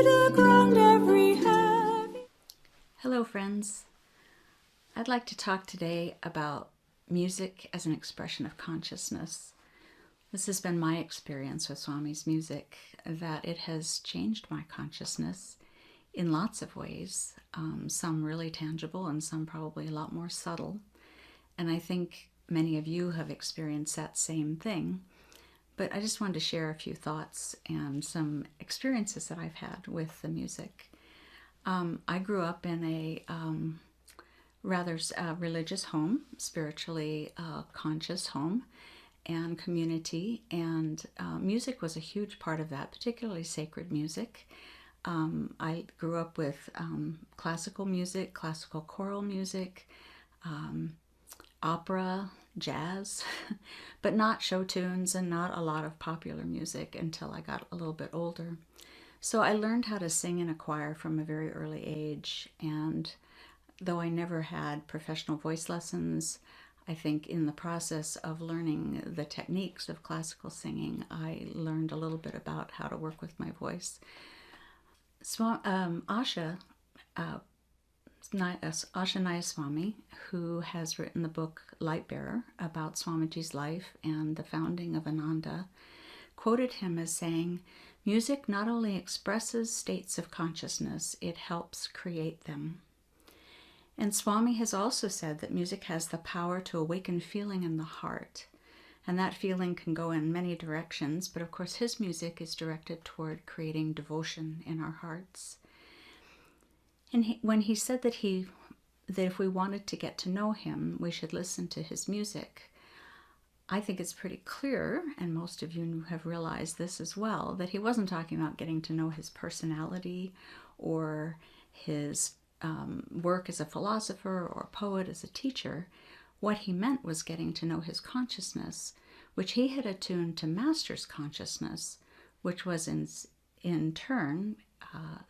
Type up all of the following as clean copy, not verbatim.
the ground every heavy. Hello friends. I'd like to talk today about music as an expression of consciousness. This has been my experience with Swami's music, that it has changed my consciousness in lots of ways, some really tangible and some probably a lot more subtle. And I think many of you have experienced that same thing. But I just wanted to share a few thoughts and some experiences that I've had with the music. I grew up in a rather religious home, spiritually conscious home and community, and music was a huge part of that, particularly sacred music. I grew up with classical music, classical choral music, opera, jazz, but not show tunes and not a lot of popular music until I got a little bit older. So I learned how to sing in a choir from a very early age, and though I never had professional voice lessons, I think in the process of learning the techniques of classical singing, I learned a little bit about how to work with my voice. Asha Nayaswami, who has written the book Lightbearer about Swamiji's life and the founding of Ananda, quoted him as saying, "Music not only expresses states of consciousness, it helps create them." And Swami has also said that music has the power to awaken feeling in the heart. And that feeling can go in many directions, but of course his music is directed toward creating devotion in our hearts. And when he said that if we wanted to get to know him, we should listen to his music, I think it's pretty clear, and most of you have realized this as well, that he wasn't talking about getting to know his personality or his work as a philosopher or poet, as a teacher. What he meant was getting to know his consciousness, which he had attuned to Master's consciousness, which was in turn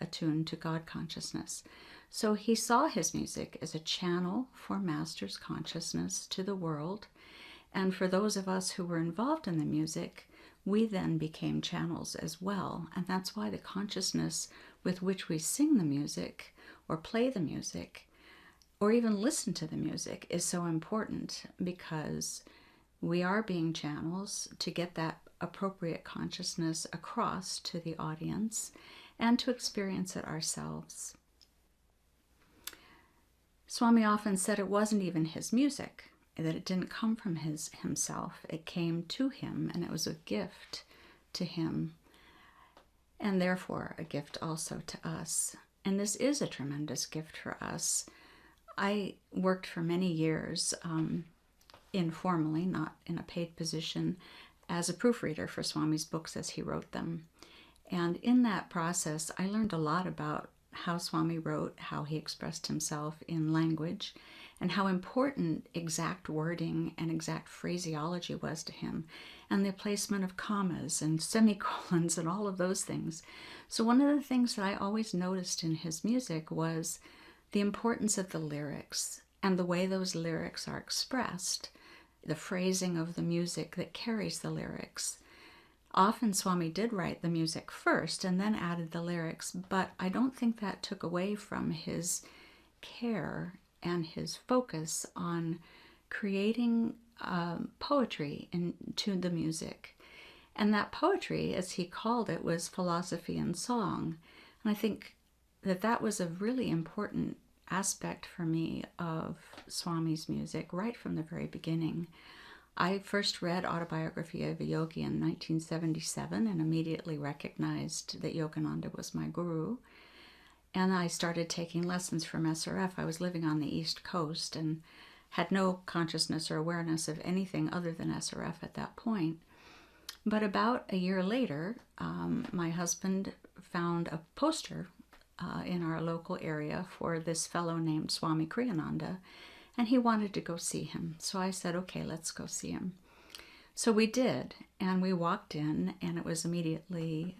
attuned to God consciousness. So he saw his music as a channel for Master's consciousness to the world. And for those of us who were involved in the music, we then became channels as well. And that's why the consciousness with which we sing the music or play the music or even listen to the music is so important, because we are being channels to get that appropriate consciousness across to the audience and to experience it ourselves. Swami often said it wasn't even his music, that it didn't come from himself. It came to him, and it was a gift to him, and therefore a gift also to us. And this is a tremendous gift for us. I worked for many years, informally, not in a paid position, as a proofreader for Swami's books as he wrote them. And in that process, I learned a lot about how Swami wrote, how he expressed himself in language, and how important exact wording and exact phraseology was to him, and the placement of commas and semicolons and all of those things. So one of the things that I always noticed in his music was the importance of the lyrics and the way those lyrics are expressed, the phrasing of the music that carries the lyrics. Often Swami did write the music first and then added the lyrics, but I don't think that took away from his care and his focus on creating poetry into the music. And that poetry, as he called it, was philosophy and song. And I think that was a really important aspect for me of Swami's music right from the very beginning. I first read Autobiography of a Yogi in 1977 and immediately recognized that Yogananda was my guru. And I started taking lessons from SRF. I was living on the East Coast and had no consciousness or awareness of anything other than SRF at that point. But about a year later, my husband found a poster in our local area for this fellow named Swami Kriyananda, and he wanted to go see him. So I said, okay, let's go see him. So we did, and we walked in, and it was immediately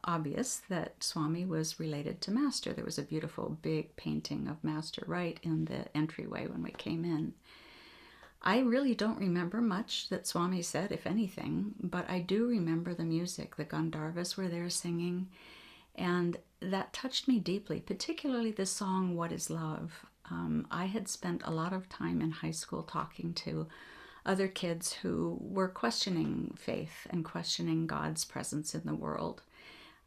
obvious that Swami was related to Master. There was a beautiful big painting of Master right in the entryway when we came in. I really don't remember much that Swami said, if anything, but I do remember the music. The Gandharvas were there singing, and that touched me deeply, particularly the song, What is Love? I had spent a lot of time in high school talking to other kids who were questioning faith and questioning God's presence in the world,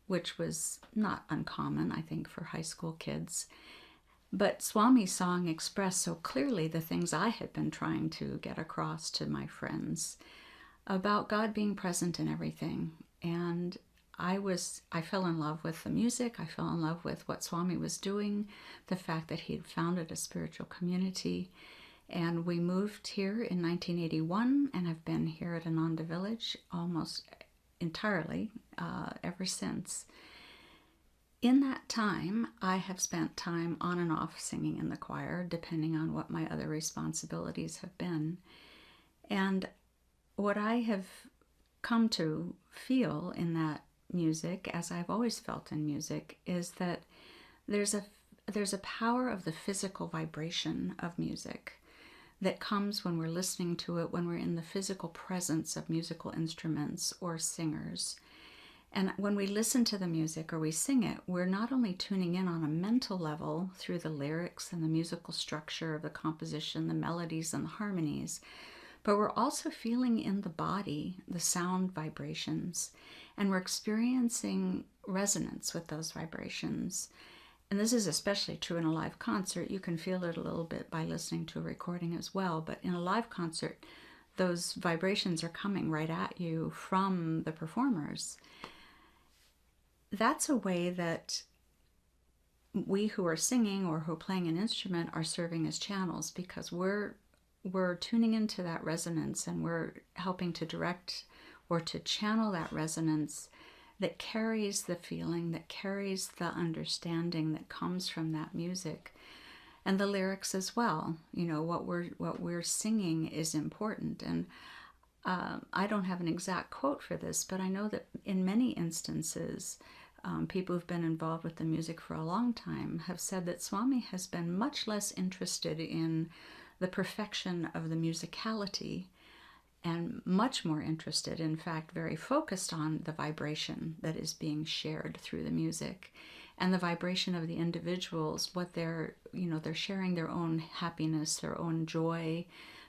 which was not uncommon, I think, for high school kids. But Swami's song expressed so clearly the things I had been trying to get across to my friends about God being present in everything. And I fell in love with the music. I fell in love with what Swami was doing, the fact that he had founded a spiritual community. And we moved here in 1981 and have been here at Ananda Village almost entirely ever since. In that time, I have spent time on and off singing in the choir, depending on what my other responsibilities have been. And what I have come to feel in that music, as I've always felt in music, is that there's a power of the physical vibration of music that comes when we're listening to it, when we're in the physical presence of musical instruments or singers. And when we listen to the music or we sing it, we're not only tuning in on a mental level through the lyrics and the musical structure of the composition, the melodies and the harmonies, but we're also feeling in the body the sound vibrations, and we're experiencing resonance with those vibrations. And this is especially true in a live concert. You can feel it a little bit by listening to a recording as well, but in a live concert, those vibrations are coming right at you from the performers. That's a way that we who are singing or who are playing an instrument are serving as channels, because we're tuning into that resonance and we're helping to direct or to channel that resonance that carries the feeling, that carries the understanding that comes from that music. And the lyrics as well. You know, what we're singing is important. And I don't have an exact quote for this, but I know that in many instances, people who've been involved with the music for a long time have said that Swami has been much less interested in the perfection of the musicality and much more interested, in fact, very focused on the vibration that is being shared through the music and the vibration of the individuals, what they're sharing their own happiness, their own joy,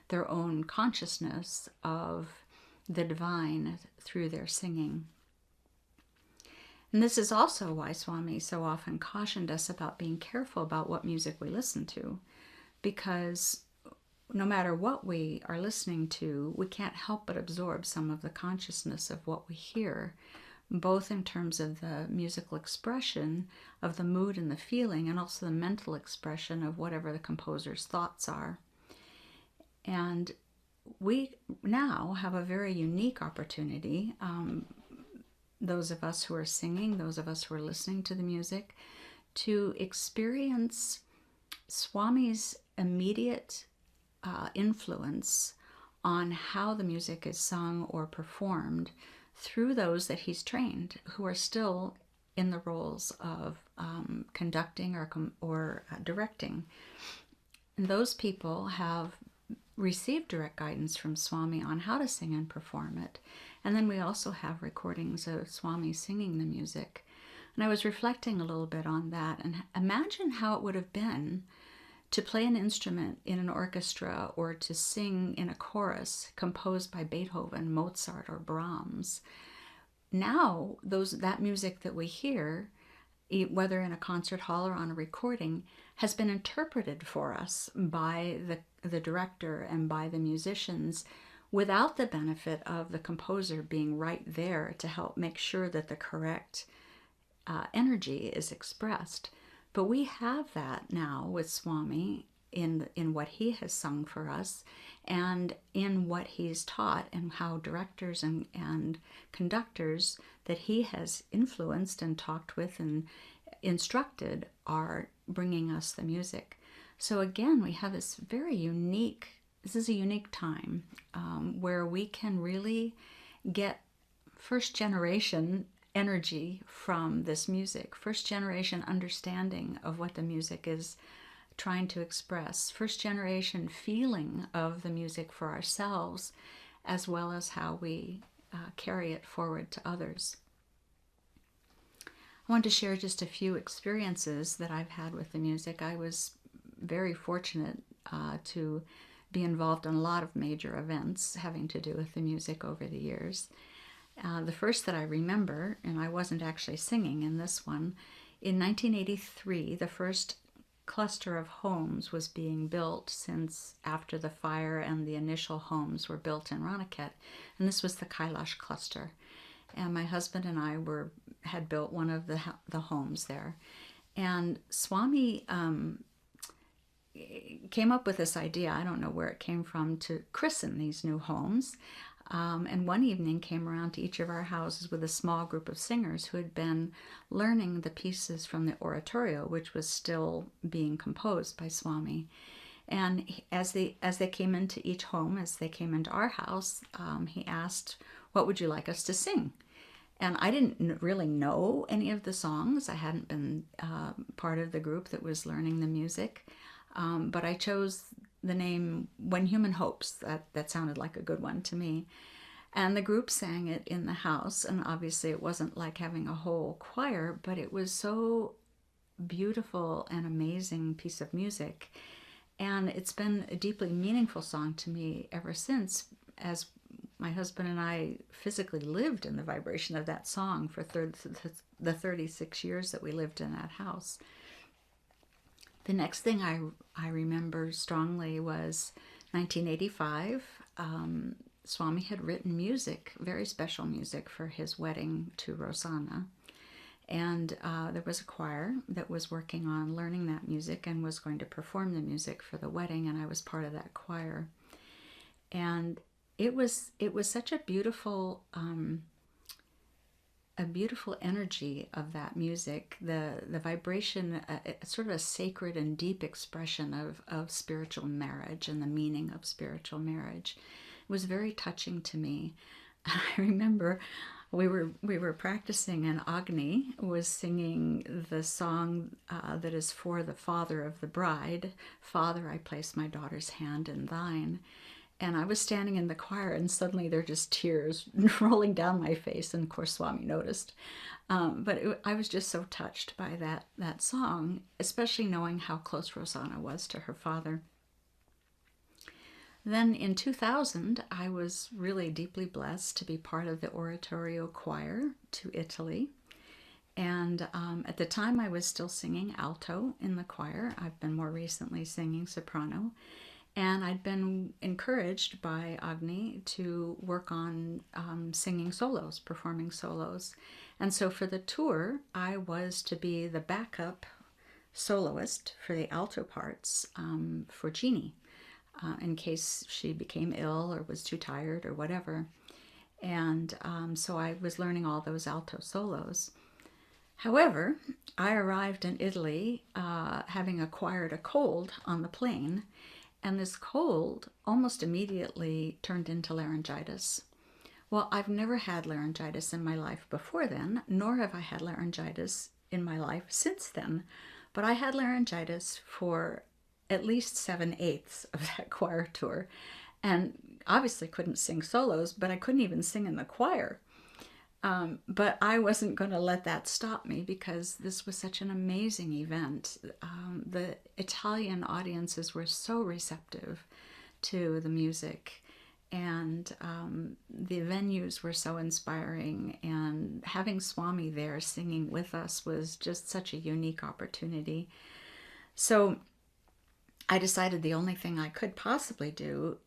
their own consciousness of the divine through their singing. And this is also why Swami so often cautioned us about being careful about what music we listen to, because no matter what we are listening to, we can't help but absorb some of the consciousness of what we hear, both in terms of the musical expression of the mood and the feeling, and also the mental expression of whatever the composer's thoughts are. And we now have a very unique opportunity, those of us who are singing, those of us who are listening to the music, to experience Swami's immediate influence on how the music is sung or performed through those that he's trained, who are still in the roles of conducting or directing. And those people have received direct guidance from Swami on how to sing and perform it. And then we also have recordings of Swami singing the music. And I was reflecting a little bit on that, and imagine how it would have been to play an instrument in an orchestra or to sing in a chorus composed by Beethoven, Mozart, or Brahms. Now, that music that we hear, whether in a concert hall or on a recording, has been interpreted for us by the director and by the musicians without the benefit of the composer being right there to help make sure that the correct energy is expressed. But we have that now with Swami in what he has sung for us and in what he's taught, and how directors and conductors that he has influenced and talked with and instructed are bringing us the music. So again, we have this this is a unique time where we can really get first generation energy from this music, first generation understanding of what the music is trying to express, first generation feeling of the music for ourselves, as well as how we carry it forward to others. I want to share just a few experiences that I've had with the music. I was very fortunate to be involved in a lot of major events having to do with the music over the years. The first that I remember, and I wasn't actually singing in this one, in 1983, the first cluster of homes was being built since after the fire, and the initial homes were built in Raniket, and this was the Kailash cluster. And my husband and I had built one of the homes there. And Swami came up with this idea, I don't know where it came from, to christen these new homes. And one evening came around to each of our houses with a small group of singers who had been learning the pieces from the oratorio, which was still being composed by Swami. And as they came into each home, as they came into our house, he asked, "What would you like us to sing?" And I didn't really know any of the songs. I hadn't been part of the group that was learning the music. But I chose the name When Human Hopes. That sounded like a good one to me. And the group sang it in the house. And obviously it wasn't like having a whole choir, but it was so beautiful and amazing piece of music. And it's been a deeply meaningful song to me ever since, as my husband and I physically lived in the vibration of that song for the 36 years that we lived in that house. The next thing I remember strongly was 1985. Swami had written music, very special music, for his wedding to Rosanna. And there was a choir that was working on learning that music and was going to perform the music for the wedding, and I was part of that choir. And it was such a beautiful energy of that music, the vibration, sort of a sacred and deep expression of spiritual marriage and the meaning of spiritual marriage. It was very touching to me. I remember we were practicing, and Agni was singing the song that is for the father of the bride. "Father, I place my daughter's hand in thine." And I was standing in the choir, and suddenly there were just tears rolling down my face. And of course, Swami noticed. But I was just so touched by that song, especially knowing how close Rosanna was to her father. Then in 2000, I was really deeply blessed to be part of the Oratorio Choir to Italy. And at the time, I was still singing alto in the choir. I've been more recently singing soprano. And I'd been encouraged by Agni to work on singing solos, performing solos. And so for the tour, I was to be the backup soloist for the alto parts for Jeannie, in case she became ill or was too tired or whatever. And so I was learning all those alto solos. However, I arrived in Italy having acquired a cold on the plane. And this cold almost immediately turned into laryngitis. Well, I've never had laryngitis in my life before then, nor have I had laryngitis in my life since then. But I had laryngitis for at least 7/8 of that choir tour. And obviously couldn't sing solos, but I couldn't even sing in the choir. But I wasn't going to let that stop me, because this was such an amazing event. The Italian audiences were so receptive to the music, and the venues were so inspiring, and having Swami there singing with us was just such a unique opportunity. So I decided the only thing I could possibly do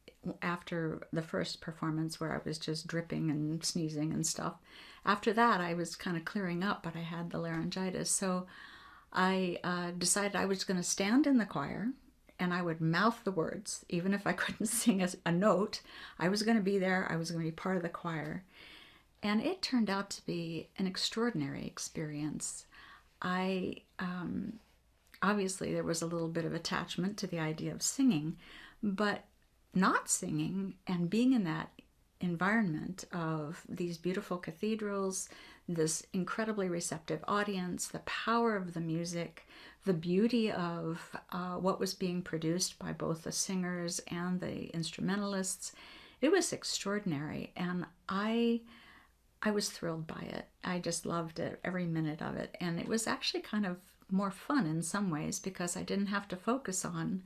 after the first performance, where I was just dripping and sneezing and stuff, after that I was kind of clearing up, but I had the laryngitis. So I decided I was going to stand in the choir and I would mouth the words. Even if I couldn't sing a note, I was going to be there. I was going to be part of the choir. And it turned out to be an extraordinary experience. Obviously there was a little bit of attachment to the idea of singing, but not singing and being in that environment of these beautiful cathedrals, this incredibly receptive audience, the power of the music, the beauty of what was being produced by both the singers and the instrumentalists, it was extraordinary. And I I was thrilled by it. I just loved it, every minute of it. And it was actually kind of more fun in some ways because I didn't have to focus on,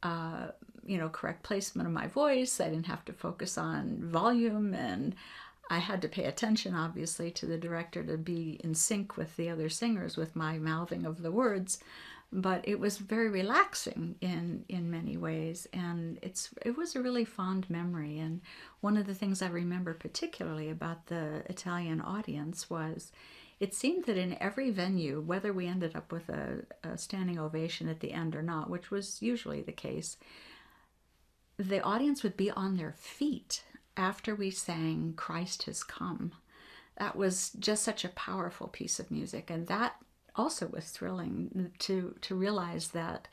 correct placement of my voice. I didn't have to focus on volume, and I had to pay attention, obviously, to the director to be in sync with the other singers with my mouthing of the words. But it was very relaxing in many ways, and it was a really fond memory. And one of the things I remember particularly about the Italian audience was it seemed that in every venue, whether we ended up with a standing ovation at the end or not, which was usually the case, the audience would be on their feet after we sang Christ Has Come. That was just such a powerful piece of music, and that also was thrilling to realize that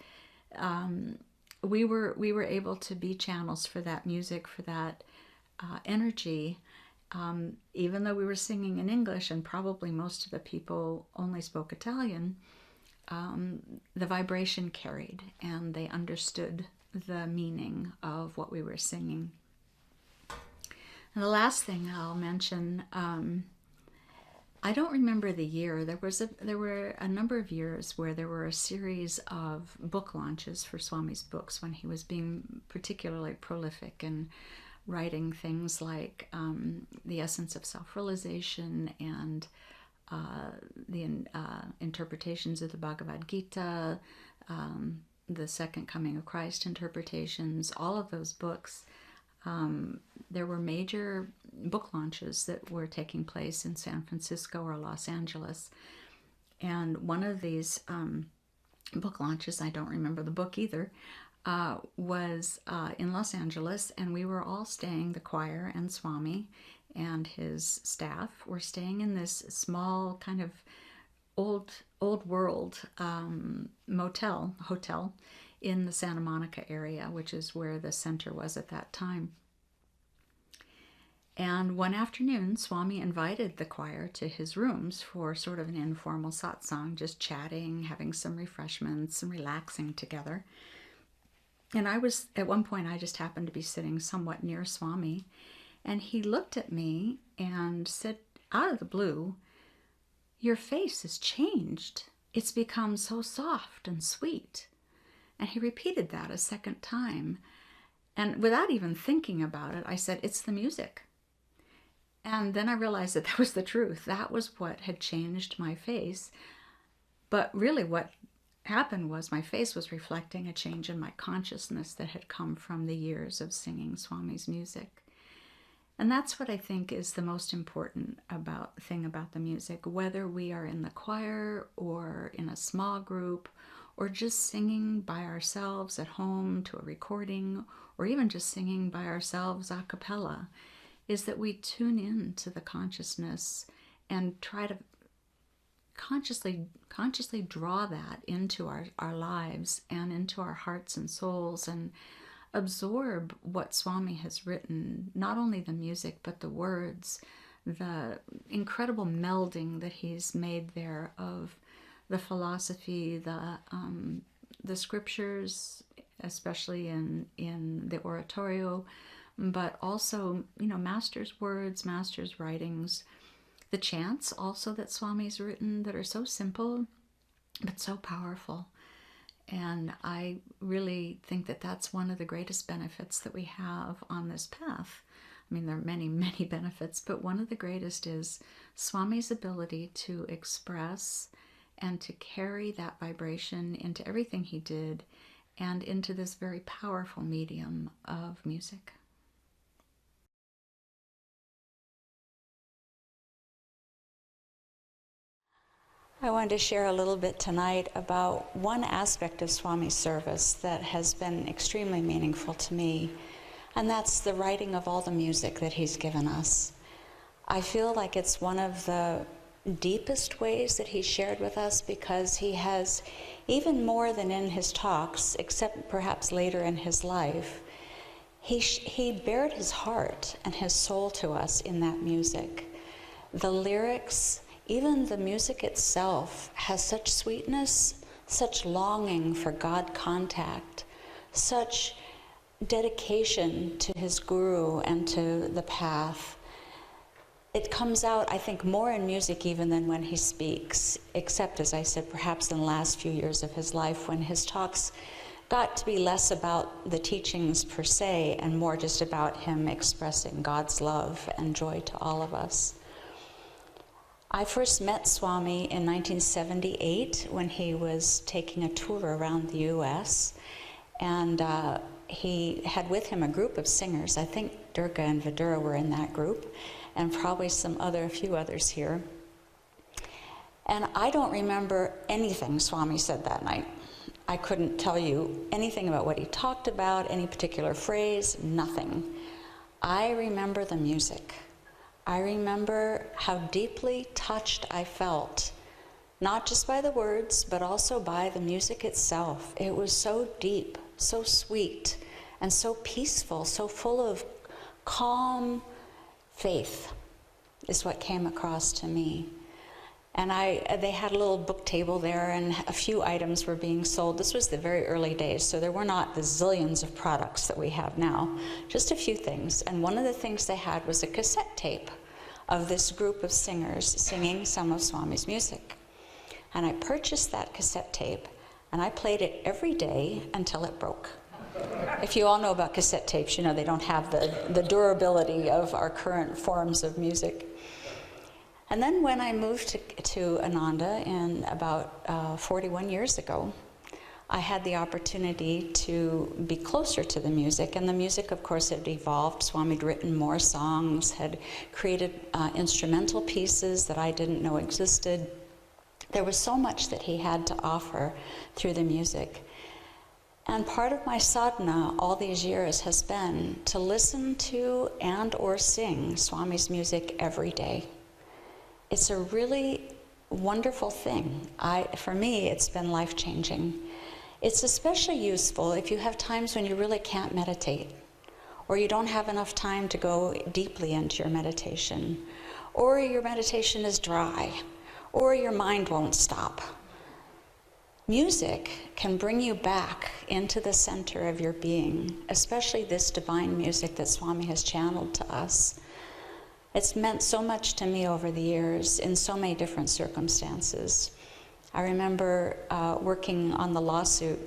we were able to be channels for that music, for that energy, even though we were singing in English and probably most of the people only spoke Italian. The vibration carried, and they understood the meaning of what we were singing. And the last thing I'll mention, I don't remember the year. There were a number of years where there were a series of book launches for Swami's books when he was being particularly prolific and writing things like The Essence of Self-Realization and the interpretations of the Bhagavad Gita, the Second Coming of Christ interpretations, all of those books. There were major book launches that were taking place in San Francisco or Los Angeles. And one of these book launches, I don't remember the book either, was in Los Angeles, and we were all staying, the choir and Swami and his staff were staying in this small kind of old world hotel in the Santa Monica area, which is where the center was at that time. And one afternoon, Swami invited the choir to his rooms for sort of an informal satsang, just chatting, having some refreshments, and relaxing together. And at one point, I just happened to be sitting somewhat near Swami, and he looked at me and said, out of the blue, "Your face has changed. It's become so soft and sweet." And he repeated that a second time. And without even thinking about it, I said, "It's the music." And then I realized that that was the truth. That was what had changed my face. But really what happened was my face was reflecting a change in my consciousness that had come from the years of singing Swami's music. And that's what I think is the most important thing about the music, whether we are in the choir or in a small group or just singing by ourselves at home to a recording, or even just singing by ourselves a cappella, is that we tune in to the consciousness and try to consciously draw that into our lives and into our hearts and souls, and absorb what Swami has written, not only the music, but the words, the incredible melding that he's made there of the philosophy, the scriptures, especially in the Oratorio, but also, Master's words, Master's writings, the chants also that Swami's written that are so simple, but so powerful. And I really think that that's one of the greatest benefits that we have on this path. I mean, there are many, many benefits, but one of the greatest is Swami's ability to express and to carry that vibration into everything he did and into this very powerful medium of music. I wanted to share a little bit tonight about one aspect of Swami's service that has been extremely meaningful to me, and that's the writing of all the music that he's given us. I feel like it's one of the deepest ways that he's shared with us, because he has, even more than in his talks, except perhaps later in his life, he bared his heart and his soul to us in that music. The lyrics, even the music itself, has such sweetness, such longing for God contact, such dedication to his guru and to the path. it comes out, I think, more in music even than when he speaks, except, as I said, perhaps in the last few years of his life when his talks got to be less about the teachings per se and more just about him expressing God's love and joy to all of us. I first met Swami in 1978 when he was taking a tour around the U.S., and he had with him a group of singers. I think Durga and Dhira were in that group, and probably a few others here. And I don't remember anything Swami said that night. I couldn't tell you anything about what he talked about, any particular phrase, nothing. I remember the music. I remember how deeply touched I felt, not just by the words, but also by the music itself. It was so deep, so sweet, and so peaceful, so full of calm faith is what came across to me. And they had a little book table there, and a few items were being sold. This was the very early days, so there were not the zillions of products that we have now, just a few things. And one of the things they had was a cassette tape of this group of singers singing some of Swami's music. And I purchased that cassette tape, and I played it every day until it broke. If you all know about cassette tapes, you know they don't have the durability of our current forms of music. And then when I moved to Ananda in about 41 years ago, I had the opportunity to be closer to the music. And the music, of course, had evolved. Swami had written more songs, had created instrumental pieces that I didn't know existed. There was so much that he had to offer through the music. And part of my sadhana all these years has been to listen to and or sing Swami's music every day. It's a really wonderful thing. For me, it's been life-changing. It's especially useful if you have times when you really can't meditate, or you don't have enough time to go deeply into your meditation, or your meditation is dry, or your mind won't stop. Music can bring you back into the center of your being, especially this divine music that Swami has channeled to us. It's meant so much to me over the years in so many different circumstances. I remember working on the lawsuit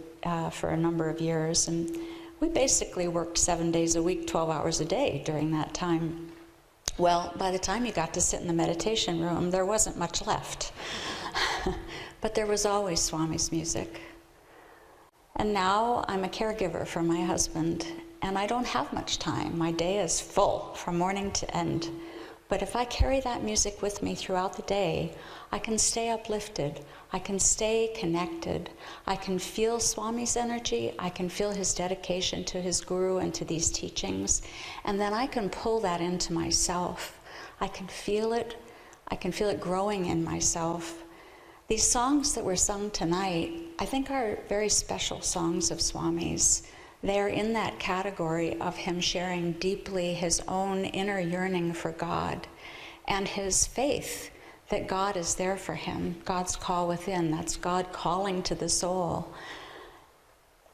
for a number of years, and we basically worked 7 days a week, 12 hours a day during that time. Well, by the time you got to sit in the meditation room, there wasn't much left. But there was always Swami's music. And now I'm a caregiver for my husband, and I don't have much time. My day is full from morning to end. But if I carry that music with me throughout the day, I can stay uplifted, I can stay connected, I can feel Swami's energy, I can feel his dedication to his guru and to these teachings, and then I can pull that into myself. I can feel it growing in myself. These songs that were sung tonight, I think are very special songs of Swami's. They're in that category of him sharing deeply his own inner yearning for God and his faith that God is there for him, God's call within. That's God calling to the soul.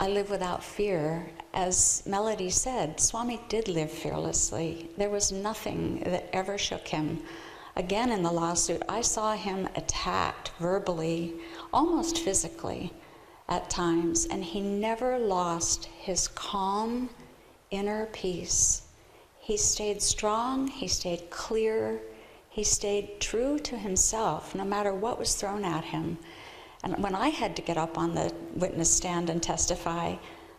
I live without fear. As Melody said, Swami did live fearlessly. There was nothing that ever shook him. Again, in the lawsuit, I saw him attacked verbally, almost physically, at times, and he never lost his calm inner peace. He stayed strong, he stayed clear, he stayed true to himself, no matter what was thrown at him. And when I had to get up on the witness stand and testify,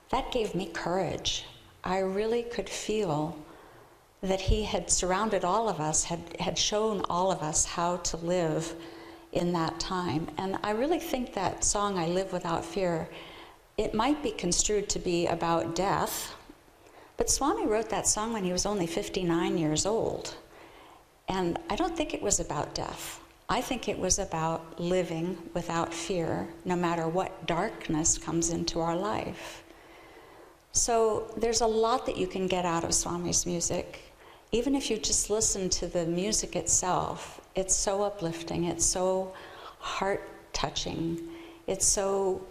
that gave me courage. I really could feel that he had surrounded all of us, had shown all of us how to live in that time. And I really think that song, I Live Without Fear, it might be construed to be about death, but Swami wrote that song when he was only 59 years old. And I don't think it was about death. I think it was about living without fear, no matter what darkness comes into our life. So there's a lot that you can get out of Swami's music. Even if you just listen to the music itself, it's so uplifting, it's so heart-touching, it's so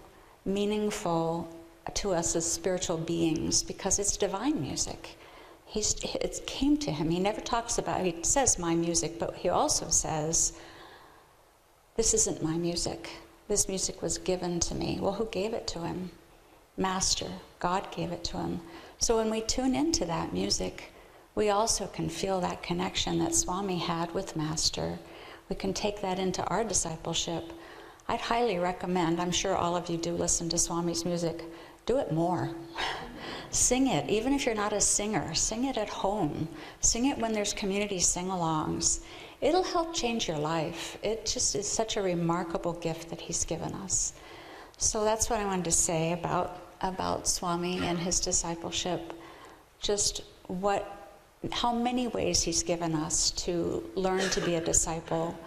meaningful to us as spiritual beings because it's divine music. it came to him. He never talks about, he says my music, but he also says, this isn't my music. This music was given to me. Well, who gave it to him? Master. God gave it to him. So when we tune into that music, we also can feel that connection that Swami had with Master. We can take that into our discipleship. I'd highly recommend, I'm sure all of you do listen to Swami's music, do it more. Sing it, even if you're not a singer, sing it at home. Sing it when there's community sing-alongs. It'll help change your life. It just is such a remarkable gift that he's given us. So that's what I wanted to say about Swami and his discipleship. Just how many ways he's given us to learn to be a disciple.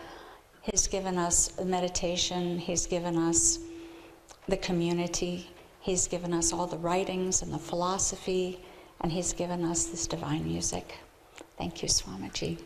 He's given us meditation, he's given us the community, he's given us all the writings and the philosophy, and he's given us this divine music. Thank you, Swamiji.